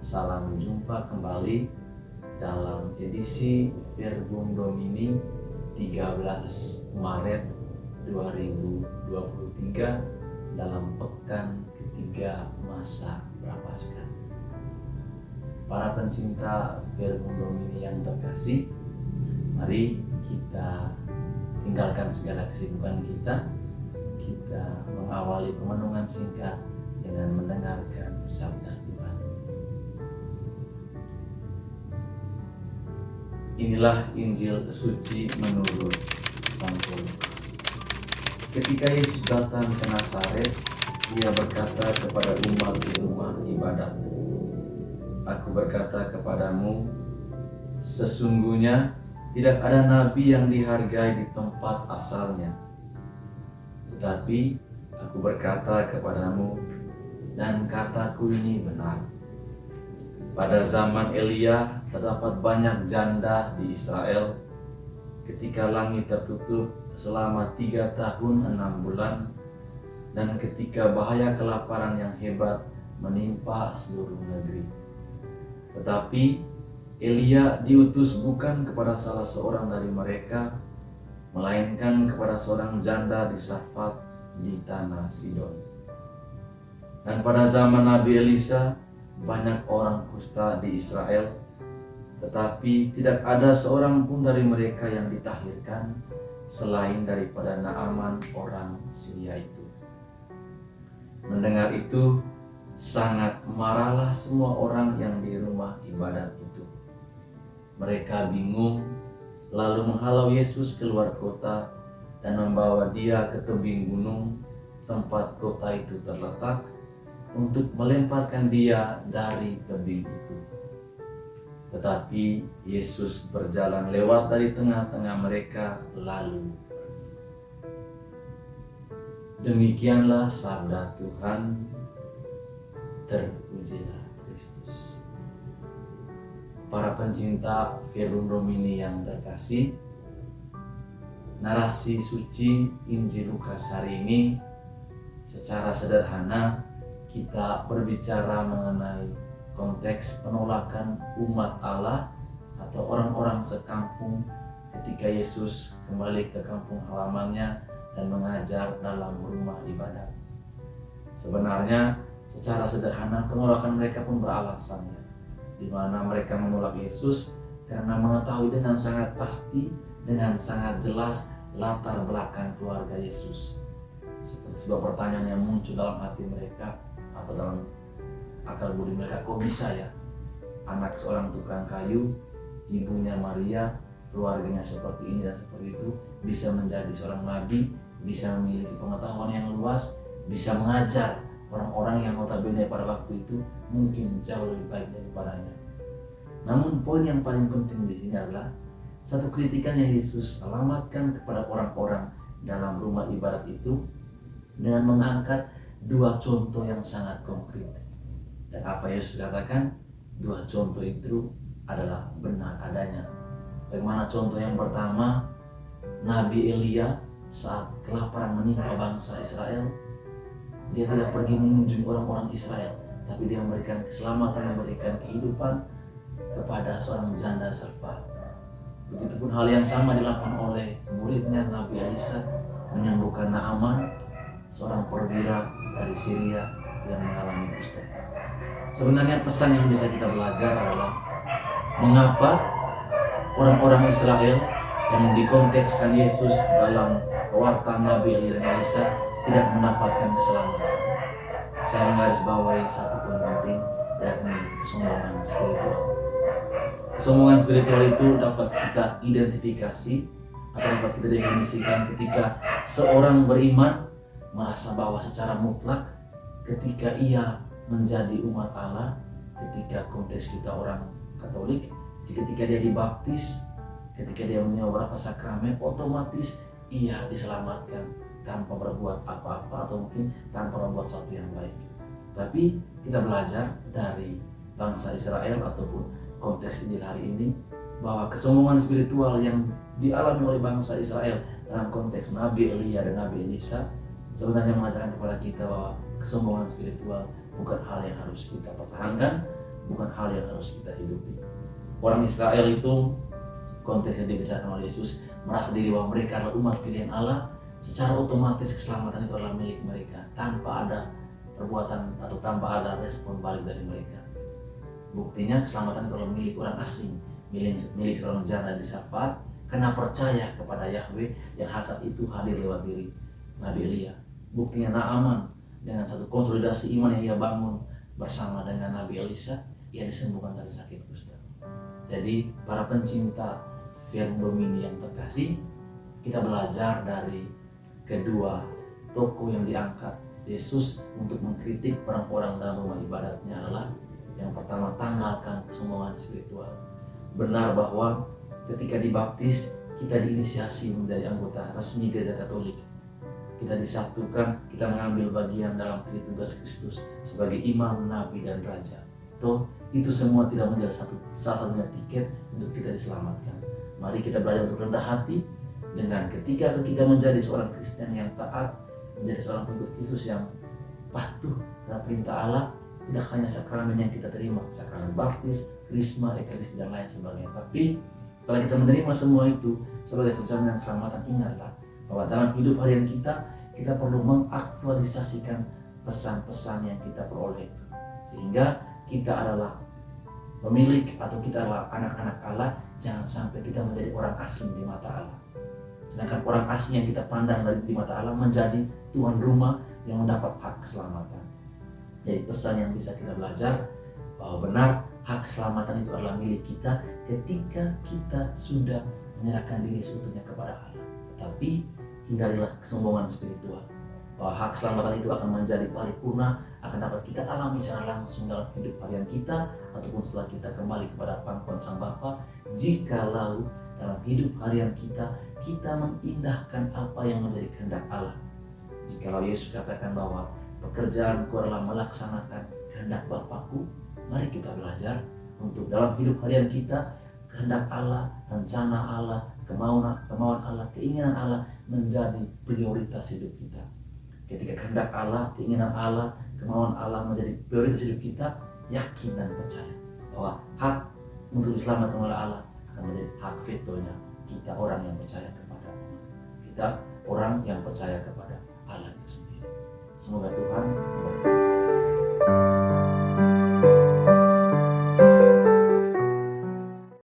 Salam jumpa kembali dalam edisi Verbum Domini 13 Maret 2023 dalam pekan ketiga masa Prapaskah. Para pencinta Verbum Domini yang terkasih, mari kita tinggalkan segala kesibukan kita mengawali perenungan singkat dengan mendengarkan sabda Tuhan. Inilah Injil suci menurut Santo Lukas. Ketika Yesus datang ke Nazaret, Ia berkata kepada umat di rumah ibadat, "Aku berkata kepadamu, sesungguhnya tidak ada nabi yang dihargai di tempat asalnya. Tetapi aku berkata kepadamu, dan kataku ini benar. Pada zaman Elia terdapat banyak janda di Israel ketika langit tertutup selama 3 tahun 6 bulan dan ketika bahaya kelaparan yang hebat menimpa seluruh negeri. Tetapi Elia diutus bukan kepada salah seorang dari mereka, melainkan kepada seorang janda di Sarfat di tanah Sidon. Dan pada zaman Nabi Elisa banyak orang kusta di Israel, tetapi tidak ada seorang pun dari mereka yang ditahirkan selain daripada Naaman orang Syria itu." Mendengar itu, sangat marahlah semua orang yang di rumah ibadat itu. Mereka bingung, lalu menghalau Yesus keluar kota dan membawa Dia ke tebing gunung tempat kota itu terletak untuk melemparkan Dia dari tebing itu. Tetapi Yesus berjalan lewat dari tengah-tengah mereka lalu pergi. Demikianlah sabda Tuhan. Terpujilah Kristus. Para pencinta Verbum Domini yang terkasih, narasi suci Injil Lukas hari ini secara sederhana kita berbicara mengenai konteks penolakan umat Allah atau orang-orang sekampung ketika Yesus kembali ke kampung halamannya dan mengajar dalam rumah ibadat. Sebenarnya secara sederhana penolakan mereka pun beralasan, di mana mereka menolak Yesus karena mengetahui dengan sangat pasti, dengan sangat jelas latar belakang keluarga Yesus. Seperti sebuah pertanyaan yang muncul dalam hati mereka atau dalam akal budi mereka, kok bisa ya anak seorang tukang kayu, ibunya Maria, keluarganya seperti ini dan seperti itu, bisa menjadi seorang nabi, bisa memiliki pengetahuan yang luas, bisa mengajar orang-orang yang notabene pada waktu itu mungkin jauh lebih baik daripadanya. Namun poin yang paling penting di sini adalah satu kritikan yang Yesus alamatkan kepada orang-orang dalam rumah ibadat itu dengan mengangkat 2 contoh yang sangat konkret. Dan apa Yesus katakan? 2 contoh itu adalah benar adanya. Bagaimana contoh yang pertama? Nabi Elia saat kelaparan menimpa bangsa Israel, dia tidak pergi mengunjungi orang-orang Israel, tapi dia memberikan keselamatan, memberikan kehidupan kepada seorang janda Sarfat. Begitupun hal yang sama dilakukan oleh muridnya Nabi Elisa, menyembuhkan Naaman, seorang perwira dari Syria yang mengalami kusta. Sebenarnya pesan yang bisa kita belajar adalah mengapa orang-orang Israel yang dikontekskan Yesus dalam pewartaan Nabi Elia dan Elisa tidak mendapatkan keselamatan. Saya menggarisbawahi satu poin penting, yakni kesombongan spiritual. Kesombongan spiritual itu dapat kita identifikasi atau dapat kita definisikan ketika seorang beriman merasa bahwa secara mutlak ketika ia menjadi umat Allah, ketika konteks kita orang Katolik, ketika dia dibaptis, ketika dia menyewa sakramen, otomatis ia diselamatkan tanpa berbuat apa-apa atau mungkin tanpa berbuat sesuatu yang baik. Tapi kita belajar dari bangsa Israel ataupun konteks Injil hari ini bahwa kesombongan spiritual yang dialami oleh bangsa Israel dalam konteks Nabi Elia dan Nabi Elisa sebenarnya mengajarkan kepada kita bahwa kesombongan spiritual bukan hal yang harus kita pertahankan, bukan hal yang harus kita hidupi. Orang Israel itu, konteks yang dibicarakan oleh Yesus, merasa diri bahwa mereka adalah umat pilihan Allah. Secara otomatis keselamatan itu adalah milik mereka tanpa ada perbuatan atau tanpa ada respon balik dari mereka. Buktinya keselamatan itu adalah milik orang asing, milik seorang janda di Safat, karena percaya kepada Yahweh yang saat itu hadir lewat diri Nabi Elia. Buktinya Naaman dengan satu konsolidasi iman yang ia bangun bersama dengan Nabi Elisa, ia disembuhkan dari sakit kusta. Jadi para pencinta firman Domini yang terkasih, kita belajar dari kedua tokoh yang diangkat Yesus untuk mengkritik orang-orang dalam rumah ibadatnya adalah yang pertama, tanggalkan kesombongan spiritual. Benar bahwa ketika dibaptis kita diinisiasi menjadi anggota resmi Gereja Katolik. Kita disatukan, kita mengambil bagian dalam tugas Kristus sebagai imam, nabi, dan raja. Toh itu semua tidak menjadi salah satunya tiket untuk kita diselamatkan. Mari kita belajar untuk rendah hati dengan ketika kita menjadi seorang Kristen yang taat, menjadi seorang pengikut Kristus yang patuh terhadap perintah Allah. Tidak hanya sakramen yang kita terima, sakramen baptis, krisma, ekaristi, dan lain sebagainya. Tapi setelah kita menerima semua itu sebagai sesuatu yang keselamatan, ingatlah bahwa dalam hidup harian kita perlu mengaktualisasikan pesan-pesan yang kita peroleh itu. Sehingga kita adalah pemilik atau kita adalah anak-anak Allah, jangan sampai kita menjadi orang asing di mata Allah. Sedangkan orang asing yang kita pandang di mata Allah menjadi tuan rumah yang mendapat hak keselamatan. Jadi pesan yang bisa kita belajar bahwa benar hak keselamatan itu adalah milik kita ketika kita sudah menyerahkan diri seutuhnya kepada Allah. Tetapi hindarilah kesombongan spiritual, bahwa hak keselamatan itu akan menjadi paripurna, akan dapat kita alami secara langsung dalam hidup harian kita ataupun setelah kita kembali kepada pangkuan Sang Bapa, jikalau dalam hidup harian kita mengindahkan apa yang menjadi kehendak Allah. Jikalau Yesus katakan bahwa pekerjaanku adalah melaksanakan kehendak Bapakku, mari kita belajar untuk dalam hidup harian kita, kehendak Allah, rencana Allah, kemauan Allah, keinginan Allah menjadi prioritas hidup kita. Ketika kehendak Allah, keinginan Allah, kemauan Allah menjadi prioritas hidup kita, yakin dan percaya bahwa hak untuk diselamatkan oleh Allah akan menjadi hak vetonya kita, orang yang percaya kepada Allah. Kita orang yang percaya kepada Allah itu sendiri. Semoga Tuhan memberkati.